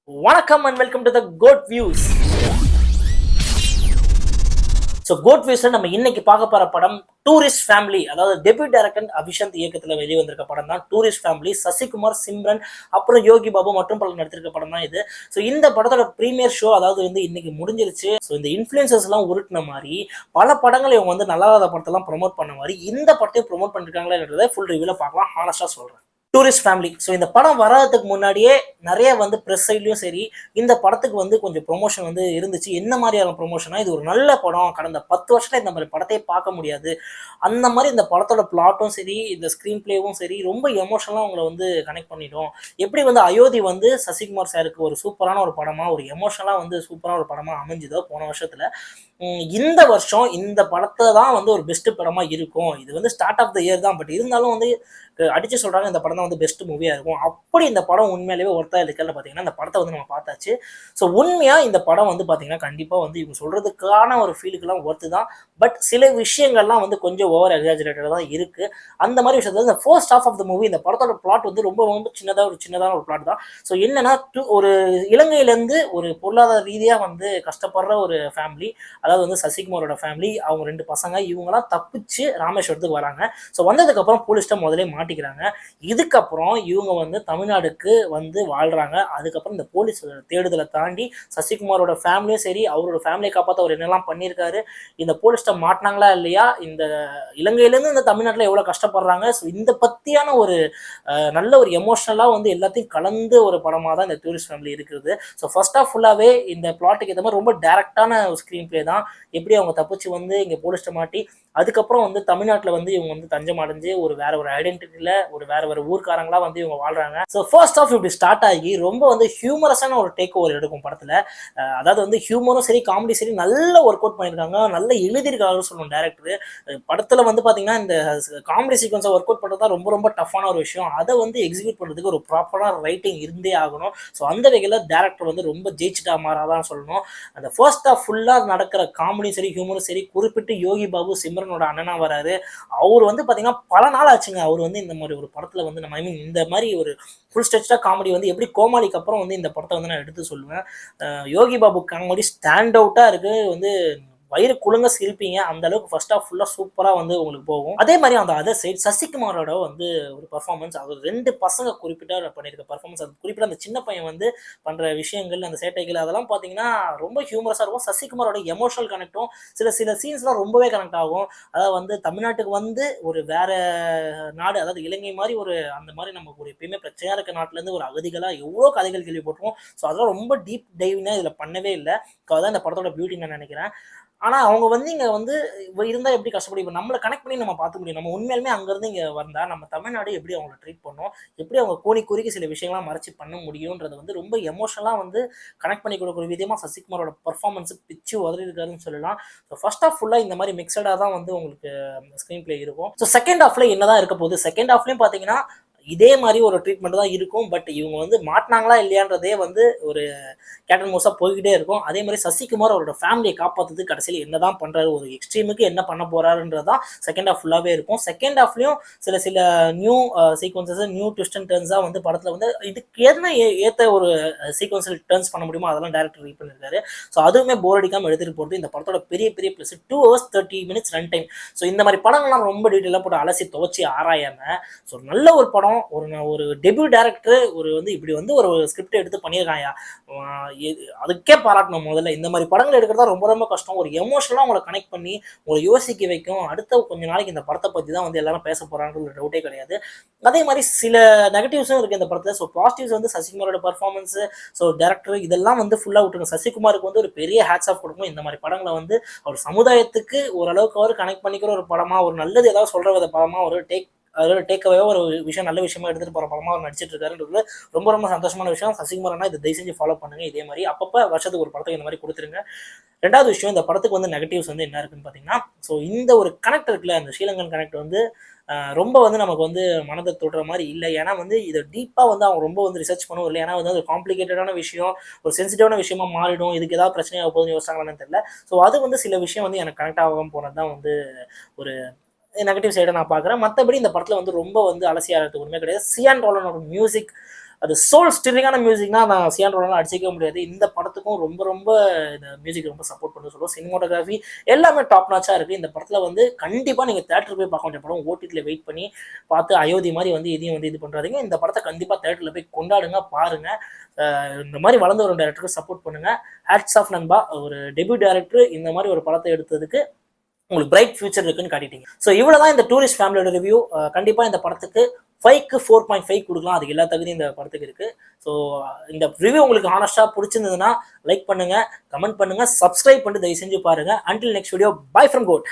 வணக்கம் and welcome to the code views. So code வியூஸ்ல நம்ம இன்னைக்கு பார்க்க போற படம் டூரிஸ்ட் ஃபேமிலி, அதாவது டெபியூ டைரக்டர் அபிஷாந்த் இயக்கத்தில் வெளிவந்திருக்க படம் தான் டூரிஸ்ட் ஃபேமிலி. சசிகுமார், சிம்ரன், அப்புறம் யோகி பாபு மற்றும் பலர் நடித்திருக்க படம் தான் இது. ஸோ இந்த படத்தோட ப்ரீமியர் ஷோ அதாவது இன்னைக்கு முடிஞ்சிருச்சு. ஸோ இந்த இன்ஃபுளுசர்ஸ் எல்லாம் உருட்டின மாதிரி பல படங்களை இவங்க நல்லா படத்தெல்லாம் ப்ரொமோட் பண்ண மாதிரி இந்த படத்தையும் ப்ரொமோட் பண்ணிருக்காங்களா ஃபுல் ரிவ்யூல பார்க்கலாம். ஹானஸ்டா சொல்றேன். Tourist family. ஸோ இந்த படம் வராததுக்கு முன்னாடியே நிறைய ப்ரெஸ் சைட்லையும் சரி இந்த படத்துக்கு கொஞ்சம் ப்ரொமோஷன் இருந்துச்சு. என்ன மாதிரியான ப்ரொமோஷனா, இது ஒரு நல்ல படம், கடந்த 10 வருஷத்துல இந்த மாதிரி படத்தையே பார்க்க முடியாது, அந்த மாதிரி இந்த படத்தோட பிளாட்டும் சரி இந்த ஸ்க்ரீன் பிளேவும் சரி ரொம்ப எமோஷனலாக அவங்கள கனெக்ட் பண்ணிடும். எப்படி அயோத்தி சசிகுமார் சாருக்கு ஒரு சூப்பரான ஒரு படமா, ஒரு எமோஷனலாக சூப்பரான ஒரு படமா அமைஞ்சுதோ போன வருஷத்துல, இந்த வருஷம் இந்த படத்தை தான் ஒரு பெஸ்ட் படமா இருக்கும். இது ஸ்டார்ட் ஆஃப் த இயர் தான், பட் இருந்தாலும் அடிச்சு சொல்றாங்க இந்த படம் தான் பெஸ்ட் மூவியா இருக்கும். அப்படி இந்த படம் உண்மையிலேயே ஒருத்தா இருக்கல பாத்தீங்கன்னா இந்த படத்தை நம்ம பார்த்தாச்சு. ஸோ உண்மையா இந்த படம் பாத்தீங்கன்னா கண்டிப்பா இவங்க சொல்றதுக்கான ஒரு ஃபீலுக்குலாம் ஒர்த்து தான். பட் சில விஷயங்கள்லாம் கொஞ்சம் ஓவர் எக்ஸாஜரேட்டட் தான் இருக்கு. அந்த மாதிரி விஷயத்துல இந்த first half of the movie, இந்த படத்தோட பிளாட் ரொம்ப ரொம்ப சின்னதான ஒரு பிளாட் தான். ஸோ என்னன்னா, ஒரு இலங்கையிலேருந்து ஒரு பொருளாதார ரீதியா கஷ்டப்படுற ஒரு ஃபேமிலி, அதாவது சசிகுமாரோட ஃபேமிலி, அவங்க 2 பசங்க, இவங்கெல்லாம் தப்பிச்சு ராமேஸ்வரத்துக்கு வராங்க. ஸோ வந்ததுக்கு அப்புறம் போலீஸ்ட்ட முதலே மாட்டிக்கிறாங்க. இதுக்கப்புறம் இவங்க தமிழ்நாடுக்கு வாழ்றாங்க. அதுக்கப்புறம் இந்த போலீஸ் தேடுதலை தாண்டி சசிகுமாரோட ஃபேமிலியும் சரி, அவரோட ஃபேமிலியை காப்பாற்ற அவர் என்னெல்லாம் பண்ணியிருக்காரு, இந்த போலீஸ்ட்ட மாட்டினாங்களா இல்லையா, இந்த இலங்கையிலேருந்து இந்த தமிழ்நாட்டில் எவ்வளோ கஷ்டப்படுறாங்க, ஸோ இந்த பற்றியான ஒரு நல்ல ஒரு எமோஷனலாக எல்லாத்தையும் கலந்து ஒரு படமாக தான் இந்த டூரிஸ்ட் ஃபேமிலி இருக்குது. ஸோ ஃபர்ஸ்ட் ஆஃப் ஃபுல்லாகவே இந்த பிளாட்டுக்கு ஏற்ற மாதிரி ரொம்ப டேரக்டான ஒரு ஸ்க்ரீன் பிளே தான். எப்படி அவங்க தப்பிச்சு இங்கே போலீஸ்ட்ட மாட்டி அதுக்கப்புறம் தமிழ்நாட்டில் இவங்க தஞ்சம் அடைஞ்சு வேற ஒரு ஐடென்டிட்டியில வேற ஊர்க்காரங்களா இவங்க வாழ்றாங்க. ஸோ ஃபர்ஸ்ட் ஆஃப் இப்படி ஸ்டார்ட் ஆகி ரொம்ப ஹியூமரஸான ஒரு டேக் ஓவர் எடுக்கும் படத்துல. அதாவது ஹியூமரும் சரி காமெடி சரி நல்ல ஒர்க் அவுட் பண்ணியிருக்காங்க, நல்ல எழுதியிருக்காங்க சொல்லணும் டேரக்டர். படத்துல பாத்தீங்கன்னா இந்த காமெடி சீக்வன்ஸை ஒர்க் அவுட் பண்றது தான் ரொம்ப ரொம்ப டஃப்பான ஒரு விஷயம். அதை எக்ஸிக்யூட் பண்றதுக்கு ஒரு ப்ராப்பரான ரைட்டிங் இருந்தே ஆகணும். ஸோ அந்த வகையில் டேரக்டர் ரொம்ப ஜெயிச்சிட்டா மாறாதான் சொல்லணும். அந்த ஃபர்ஸ்ட் ஆஃப் ஃபுல்லா நடக்கிற காமெடியும் சரி ஹியூமரும் சரி, குறிப்பிட்டு யோகி பாபு சிம்ரனோட அண்ணனா வராரு. அவர் பாத்தீங்கன்னா பல நாள் ஆச்சுங்க அவர் இந்த மாதிரி ஒரு படத்துல நம்ம இந்த மாதிரி ஒரு ஃபுல் ஸ்ட்ரெச்சா காமெடி எப்படி கோமாளிக்கு அப்புறம் இந்த படத்தை நான் எடுத்து சொல்லுவேன். யோகி பாபு காமெடி ஸ்டாண்ட் அவுட்டா இருக்கு. வயிறு குழுங்க சிரிப்பீங்க, அந்த அளவுக்கு ஃபர்ஸ்ட் ஆஃப் ஃபுல்லா சூப்பரா உங்களுக்கு போகும். அதே மாதிரி அந்த அதர் சைட் சசிகுமாரோட ஒரு பர்ஃபார்மன்ஸ், அவர் 2 பசங்க குறிப்பிட்ட பண்ணியிருக்க பர்ஃபார்மன்ஸ், அது குறிப்பிட்ட அந்த சின்ன பையன் பண்ற விஷயங்கள், அந்த சேட்டைகள், அதெல்லாம் பாத்தீங்கன்னா ரொம்ப ஹியூமரஸா இருக்கும். சசிகுமாரோட எமோஷனல் கனெக்டும் சில சீன்ஸ்லாம் ரொம்பவே கனெக்ட் ஆகும். அதாவது தமிழ்நாட்டுக்கு ஒரு வேற நாடு, அதாவது இலங்கை மாதிரி அந்த மாதிரி நமக்கு எப்பயுமே பிரச்சனையா இருக்க நாட்டுல இருந்து ஒரு அகதிகளா எவ்வளவு கதைகள் கேள்விப்பட்டிருக்கோம். ஸோ அதெல்லாம் ரொம்ப டீப் டைவ்னா இதுல பண்ணவே இல்லை. அதான் இந்த படத்தோட பியூட்டி நான் நினைக்கிறேன். ஆனா அவங்க இங்க இருந்தா எப்படி கஷ்டப்படும், இப்போ நம்மளை கனெக்ட் பண்ணி நம்ம பார்க்க முடியும். நம்ம உண்மையாலுமே அங்க இருந்து இங்க வந்தா நம்ம தமிழ்நாடு எப்படி அவங்களை ட்ரீட் பண்ணோம், எப்படி அவங்க கூனி குறுக்கி சில விஷயங்கள்லாம் மறைச்சு பண்ண முடியும்ன்றது ரொம்ப எமோஷனலா கனெக்ட் பண்ணி கொடுக்குற விதமா சசிகுமாரோட பர்ஃபார்மன்ஸ் பிச்சு உதறி இருக்காருன்னு சொல்லலாம். ஸோ ஃபர்ஸ்ட் ஆஃப் ஃபுல்லா இந்த மாதிரி மிக்சடா தான் உங்களுக்கு ஸ்க்ரீன் பிளே இருக்கும். ஸோ செகண்ட் ஹாஃப்ல என்னதான் இருக்க போகுது, செகண்ட் ஹாஃப்லயும் பாத்தீங்கன்னா இதே மாதிரி ஒரு ட்ரீட்மெண்ட் தான் இருக்கும். பட் இவங்க மாட்டினாங்களா இல்லையான்றதே ஒரு கேட்டன் மோஸா போய்கிட்டே இருக்கும். அதே மாதிரி சசிகுமார் அவரோட ஃபேமிலியை காப்பாற்றுறது கடைசியில் என்னதான் பண்றாரு, ஒரு எக்ஸ்ட்ரீமுக்கு என்ன பண்ண போறாருன்றதான் செகண்ட் ஹாஃப் ஃபுல்லாவே இருக்கும். செகண்ட் ஹாஃப்லயும் சில new sequences, new twist and டர்ன்ஸா படத்துல இதுக்கு என்ன ஏத்த ஒரு சீக்வன்ஸில் டர்ன்ஸ் பண்ண முடியுமோ அதெல்லாம் டேரக்டர் ரீட் பண்ணிருக்காரு. ஸோ அதுவுமே போர் அடிக்காம எடுத்துட்டு போறது இந்த படத்தோட பெரிய பெரிய plus. 2 hours 30 minutes run time. So இந்த மாதிரி படங்கள்லாம் ரொம்ப டீட்டெயிலாக போட்டு அலசி துவச்சி ஆராயாம ஸோ நல்ல ஒரு படம், ஒரு டெபியூ டைரக்டர் இப்படி ஒரு ஸ்கிரிப்ட் எடுத்து பண்ணியிருக்காங்க, அதுக்கே பாராட்டணும். முதல்ல இந்த மாதிரி படங்கள் எடுக்கிறதா ரொம்ப ரொம்ப கஷ்டம். ஒரு எமோஷனலாக உங்களை கனெக்ட் பண்ணி உங்களை யோசிக்க வைக்கும். அடுத்த கொஞ்ச நாளைக்கு இந்த படத்தை பற்றி தான் எல்லாரும் பேச போறாங்கன்ற டவுட்டே கிடையாது. அதே மாதிரி சில நெகட்டிவ்ஸும் இருக்கு இந்த படத்துல. ஸோ பாசிட்டிவ்ஸ் சசிகுமாரோட பர்ஃபார்மன்ஸ், ஸோ டேரக்டர் இதெல்லாம் ஃபுல்லா விட்டுருங்க. சசிகுமாருக்கு ஒரு பெரிய ஹேட்ஸ் ஆஃப் கொடுக்கணும். இந்த மாதிரி படங்களை அவர் சமுதாயத்துக்கு ஓரளவுக்கு அவர் கனெக்ட் பண்ணிக்கிற ஒரு படமா, ஒரு நல்லது ஏதாவது சொல்ற வித படமா, ஒரு டேக்அவே ஒரு விஷயம் நல்ல விஷயமா எடுத்துட்டு போற படமா அவர் நடிச்சிட்டு இருக்காருன்றது ரொம்ப ரொம்ப சந்தோஷமான விஷயம். சசிகுமாரனா இதை தயவு செஞ்சு ஃபாலோ பண்ணுங்க. இதே மாதிரி அப்பப்ப வருஷத்துக்கு ஒரு படத்துக்கு இந்த மாதிரி கொடுத்துருங்க. ரெண்டாவது விஷயம், இந்த படத்துக்கு நெகட்டிவ்ஸ் என்ன இருக்குன்னு பாத்தீங்கன்னா, ஸோ இந்த ஒரு கனெக்ட் இருக்குல்ல, அந்த ஸ்ரீலங்கன் கனெக்ட் ரொம்ப நமக்கு மனதை தொடுற மாதிரி இல்லை. ஏன்னா இதை டீப்பா அவங்க ரொம்ப ரிசர்ச் பண்ணவும் இல்லை. ஏன்னா ஒரு காம்ப்ளிகேட்டடான விஷயம், ஒரு சென்சிட்டிவான விஷயமா மாறிடும், இதுக்கு ஏதாவது பிரச்சனையாக போகுதுன்னு யோசிச்சாங்களான்னு தெரியல. ஸோ அது சில விஷயம் எனக்கு கனெக்ட் ஆகாம போனதுதான் ஒரு நெகட்டிவ் சைடை நான் பார்க்குறேன். மற்றபடி இந்த படத்தில் ரொம்ப அலசி ஆகிறதுக்கு ஒன்றுமே கிடையாது. சியான் ரோலனோட மியூசிக் அது சோல் ஸ்டிரிங்கான மியூசிக்னா நான் சியான் ரோலாம் அடிச்சிக்க முடியாது. இந்த படத்துக்கும் ரொம்ப ரொம்ப இந்த மியூசிக் ரொம்ப சப்போர்ட் பண்ண சொல்லுவோம். சினிமாட்டோகிராஃபி எல்லாமே டாப் நாச்சா இருக்கு. இந்த படத்துல வந்து கண்டிப்பா நீங்க தியேட்டர் போய் பார்க்க வேண்டிய படம். ஓடிடில வெயிட் பண்ணி பார்த்து அயோத்தி மாதிரி வந்து இதையும் வந்து இது பண்றாதீங்க. இந்த படத்தை கண்டிப்பா தியேட்டர்ல போய் கொண்டாடுங்க, பாருங்க. இந்த மாதிரி வளர்ந்து வரும் டைரக்டருக்கு சப்போர்ட் பண்ணுங்க. ஹேட்ஸ் ஆஃப் நண்பா. ஒரு டெபியூ டைரக்டர் இந்த மாதிரி ஒரு படத்தை எடுத்ததுக்கு உங்களுக்கு பிரைட் ஃபியூச்சர் இருக்குன்னு காட்டிட்டீங்க. ஸோ இவ்வளவுதான் இந்த டூரிஸ்ட் ஃபேமிலியோட ரிவ்யூ. கண்டிப்பா இந்த படத்துக்கு 5க்கு 4.5 கொடுக்கலாம். அதுக்கு எல்லா தகுதியும் இந்த படத்துக்கு இருக்கு. ஸோ இந்த ரிவ்யூ உங்களுக்கு ஹானஸ்டா பிடிச்சிருந்ததுன்னா லைக் பண்ணுங்க, கமெண்ட் பண்ணுங்க, சப்ஸ்கிரைப் பண்ணிட்டு தயவு செஞ்சு பாருங்க. Until next video, bye from code.